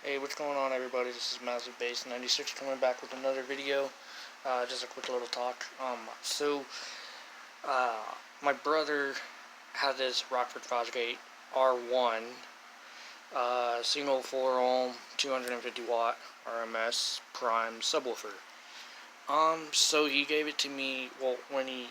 Hey, what's going on, everybody? This is Massive Bass 96 coming back with another video. Just a quick little talk. Uh, my brother had this Rockford Fosgate R1, single 4 ohm, 250 watt RMS prime subwoofer. So he gave it to me. Well, when he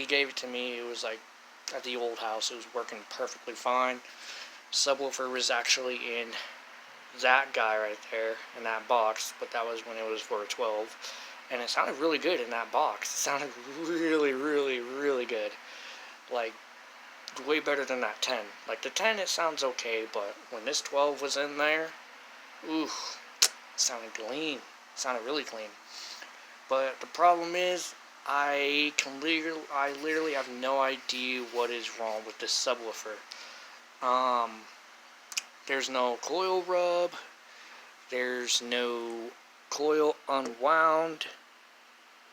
gave it to me, it was like at the old house. It was working perfectly fine. Subwoofer was actually in that guy right there in that box, but that was when it was for a 12, and it sounded really good in that box. It sounded really good, like way better than that 10. Like the 10, it sounds okay, but when this 12 was in there, ooh, it sounded clean. It sounded really clean. But the problem is, I literally have no idea what is wrong with this subwoofer. There's no coil rub. There's no coil unwound.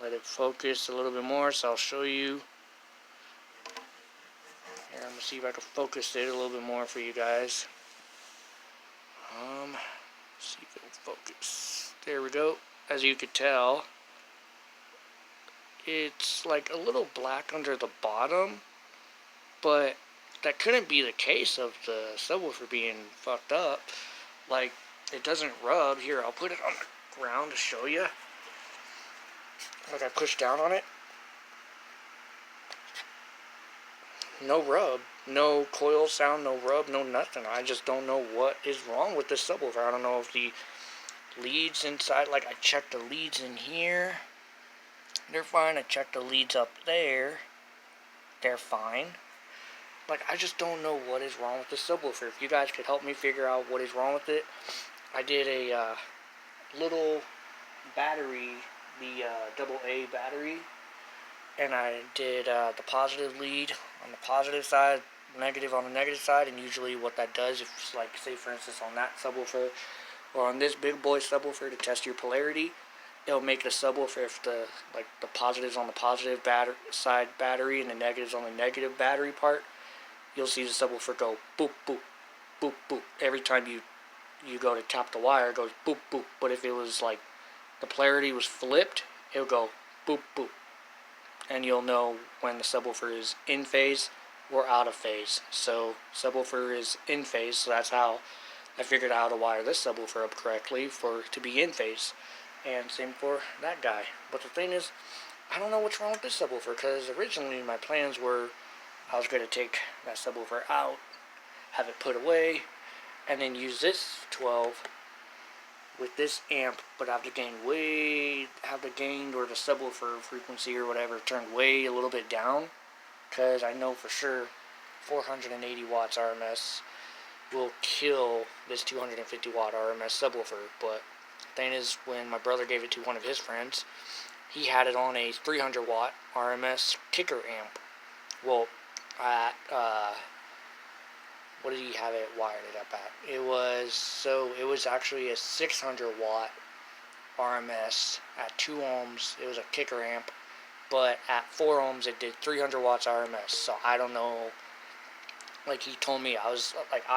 Let it focus a little bit more, so I'll show you. Here, I'm going to see if I can focus it a little bit more for you guys. See if it'll focus. There we go. As you could tell, it's like a little black under the bottom, but that couldn't be the case of the subwoofer being fucked up. Like, it doesn't rub. Here, I'll put it on the ground to show you. Like, I push down on it. No rub. No coil sound, no rub, no nothing. I just don't know what is wrong with this subwoofer. I don't know if the leads inside, like I checked the leads in here. They're fine. I checked the leads up there. They're fine. Like, I just don't know what is wrong with this subwoofer. If you guys could help me figure out what is wrong with it. I did a little battery, the AA battery, and I did the positive lead on the positive side, negative on the negative side, and usually what that does, if it's like, say for instance on that subwoofer, or on this big boy subwoofer to test your polarity, it'll make the subwoofer, if the positives on the positive side battery and the negatives on the negative battery part, you'll see the subwoofer go boop, boop, boop, boop. Every time you go to tap the wire, it goes boop, boop. But if it was like the polarity was flipped, it'll go boop, boop. And you'll know when the subwoofer is in phase or out of phase. So subwoofer is in phase, so that's how I figured out how to wire this subwoofer up correctly for to be in phase. And same for that guy. But the thing is, I don't know what's wrong with this subwoofer, because originally my plans were I was going to take that subwoofer out, have it put away, and then use this 12 with this amp, but have the gain or the subwoofer frequency or whatever turned way a little bit down, because I know for sure 480 watts RMS will kill this 250 watt RMS subwoofer. But the thing is, when my brother gave it to one of his friends, he had it on a 300 watt RMS kicker amp. Well, at what did he have it wired it up at? It was actually a 600 watt RMS at 2 ohms. It was a kicker amp, but at 4 ohms it did 300 watts RMS. So I don't know. Like, he told me, I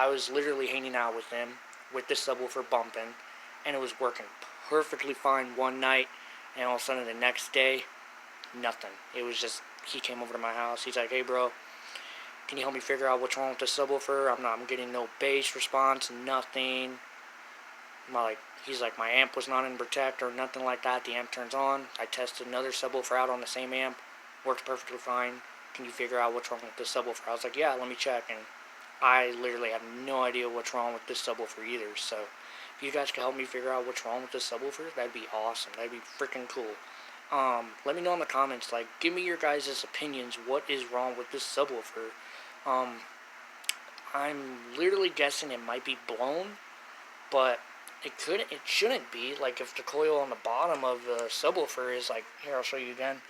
was literally hanging out with him with this subwoofer bumping, and it was working perfectly fine one night, and all of a sudden the next day, nothing. It was just, he came over to my house. He's like, "Hey bro, can you help me figure out what's wrong with the subwoofer? I'm getting no bass response, nothing." He's like, "My amp was not in protect or nothing like that. The amp turns on. I tested another subwoofer out on the same amp. Works perfectly fine. Can you figure out what's wrong with this subwoofer?" I was like, "Yeah, let me check." And I literally have no idea what's wrong with this subwoofer either. So if you guys can help me figure out what's wrong with this subwoofer, that'd be awesome. That'd be freaking cool. Let me know in the comments. Like, give me your guys' opinions. What is wrong with this subwoofer? I'm literally guessing it might be blown, but it shouldn't be. Like, if the coil on the bottom of the subwoofer is like, here, I'll show you again.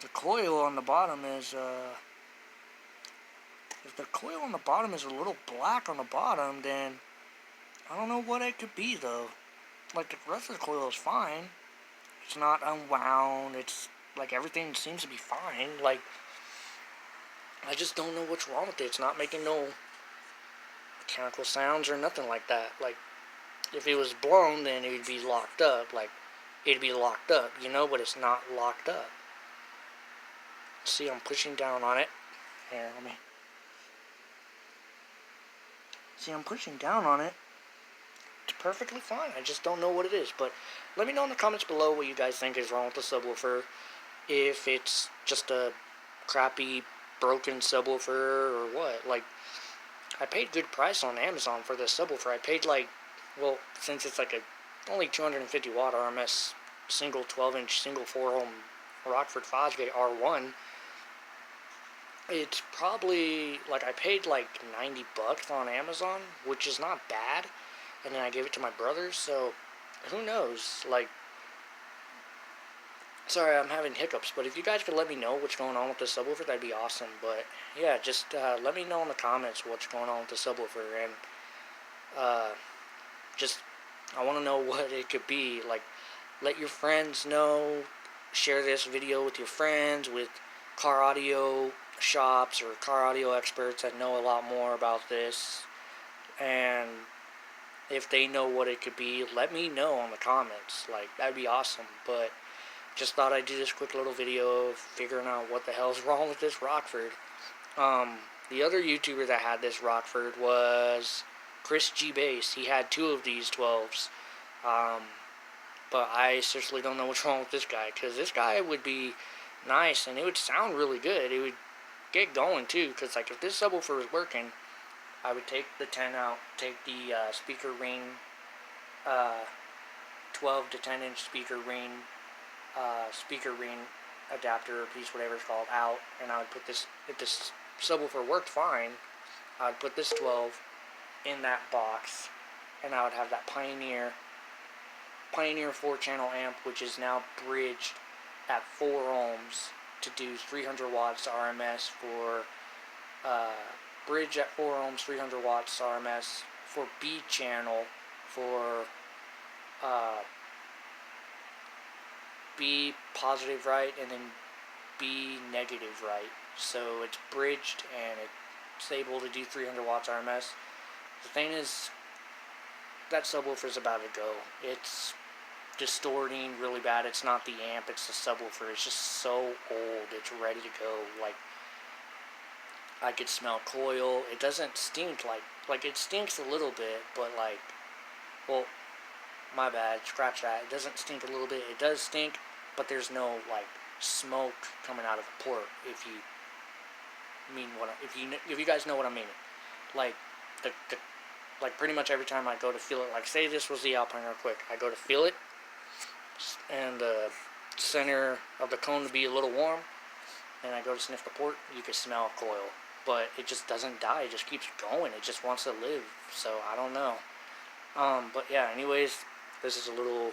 The coil on the bottom is, if the coil on the bottom is a little black on the bottom, then I don't know what it could be, though. Like, the rest of the coil is fine. It's not unwound. It's, like, everything seems to be fine. Like, I just don't know what's wrong with it. It's not making no mechanical sounds or nothing like that. Like, if it was blown, then it would be locked up. Like, it'd be locked up, you know, but it's not locked up. See, I'm pushing down on it. Here, let me... See, I'm pushing down on it. It's perfectly fine. I just don't know what it is. But let me know in the comments below what you guys think is wrong with the subwoofer. If it's just a crappy, broken subwoofer or what. Like, I paid good price on Amazon for this subwoofer. I paid like, well, since it's like a only 250 watt RMS single 12-inch single 4-ohm Rockford Fosgate R1, it's probably, like, I paid like $90 on Amazon, which is not bad, and then I gave it to my brother, so who knows, like, sorry, I'm having hiccups, but if you guys could let me know what's going on with the subwoofer, that'd be awesome. But yeah, just let me know in the comments what's going on with the subwoofer, and just, I want to know what it could be. Like, let your friends know, share this video with your friends, with car audio shops or car audio experts that know a lot more about this, and if they know what it could be, let me know in the comments. Like, that'd be awesome. But just thought I'd do this quick little video of figuring out what the hell's wrong with this Rockford. The other YouTuber that had this Rockford was Chris G. Bass. He had 2 of these 12s. But I seriously don't know what's wrong with this guy, because this guy would be nice and it would sound really good. It would get going too, because like if this subwoofer was working, I would take the 10 out, take the speaker ring, 12 to 10 inch speaker ring adapter piece, whatever it's called, out, and I would put this, if this subwoofer worked fine, I would put this 12 in that box, and I would have that Pioneer 4-channel amp, which is now bridged at 4 ohms to do 300 watts RMS for bridge at 4 ohms, 300 watts RMS for B channel, for B positive right, and then B negative right. So it's bridged and it's able to do 300 watts RMS. The thing is, that subwoofer is about to go. It's distorting really bad. It's not the amp, it's the subwoofer. It's just so old. It's ready to go. Like, I could smell coil. It doesn't stink like it stinks a little bit, but like, well, my bad, scratch that. It doesn't stink a little bit. It does stink, but there's no like smoke coming out of the port. If you mean what, if you guys know what I'm meaning, like like pretty much every time I go to feel it, like say this was the Alpine real quick, I go to feel it, and the center of the cone to be a little warm, and I go to sniff the port, you can smell coil, but it just doesn't die. It just keeps going. It just wants to live. So I don't know. But yeah, anyways, this is a little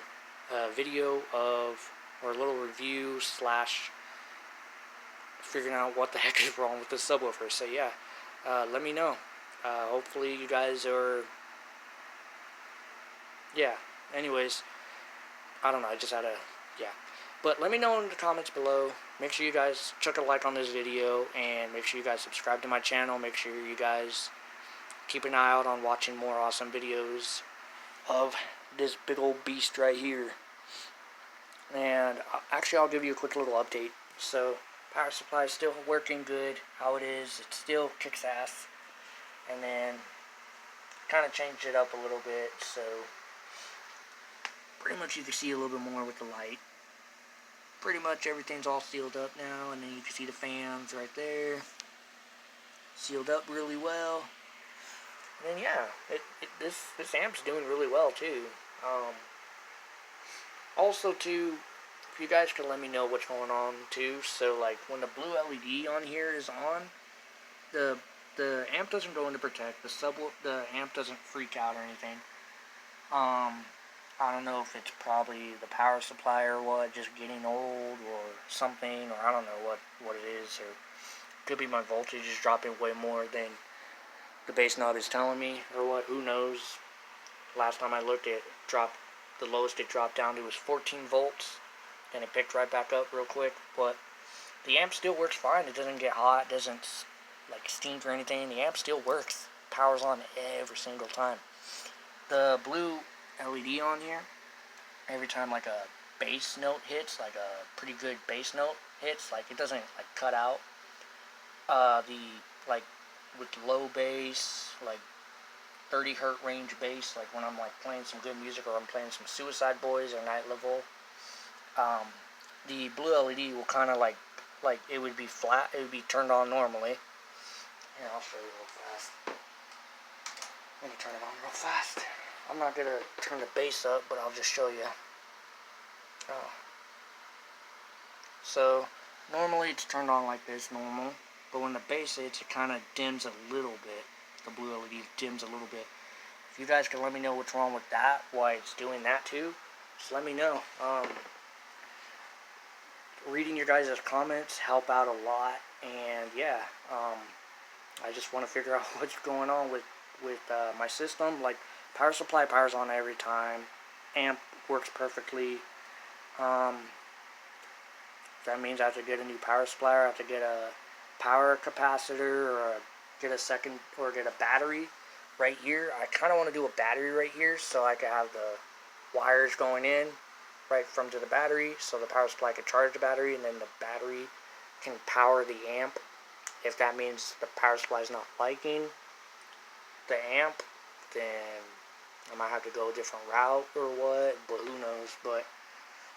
video of, or a little review slash figuring out what the heck is wrong with this subwoofer. So yeah, let me know. Hopefully you guys are, yeah, anyways, I don't know, I just had a, yeah. But let me know in the comments below. Make sure you guys chuck a like on this video, and make sure you guys subscribe to my channel. Make sure you guys keep an eye out on watching more awesome videos of this big old beast right here. And actually, I'll give you a quick little update. So, power supply is still working good, how it is. It still kicks ass. And then, kind of changed it up a little bit, so pretty much you can see a little bit more with the light. Pretty much everything's all sealed up now, and then you can see the fans right there. Sealed up really well. And then yeah, this amp's doing really well too. Also too, if you guys could let me know what's going on too. So like when the blue LED on here is on, the amp doesn't go into protect. The amp doesn't freak out or anything. I don't know if it's probably the power supply or what, just getting old or something, or I don't know what it is, or it could be my voltage is dropping way more than the base knob is telling me, or what, who knows. Last time I looked, it dropped, the lowest it dropped down to was 14 volts, then it picked right back up real quick. But the amp still works fine. It doesn't get hot, doesn't like stink or anything. The amp still works, power's on every single time. The blue LED on here. Every time like a bass note hits, like a pretty good bass note hits, like it doesn't like cut out. The like with low bass, like 30 hertz range bass, like when I'm like playing some good music or I'm playing some Suicide Boys or Night Level, um, the blue LED will kind of like it would be flat, it would be turned on normally. Here, I'll show you real fast. Let me turn it on real fast. I'm not gonna turn the bass up, but I'll just show you. Oh. So normally it's turned on like this, normal, but when the bass hits, it kind of dims a little bit. The blue LED dims a little bit. If you guys can let me know what's wrong with that, why it's doing that too, just let me know. Reading your guys' comments help out a lot, and yeah, I just want to figure out what's going on with my system. Like, power supply powers on every time, amp works perfectly. That means I have to get a new power supply, or I have to get a power capacitor, or get a battery right here. I kind of want to do a battery right here so I can have the wires going in right from to the battery, so the power supply can charge the battery, and then the battery can power the amp. If that means the power supply is not liking the amp, then I might have to go a different route or what, but who knows. But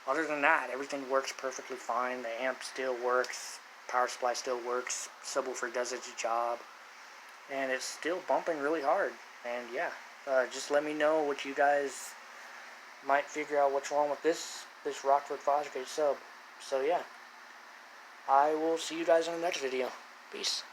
other than that, everything works perfectly fine. The amp still works, power supply still works, subwoofer does its job, and it's still bumping really hard. And yeah, just let me know what you guys might figure out what's wrong with this Rockford Fosgate sub. So yeah, I will see you guys in the next video. Peace.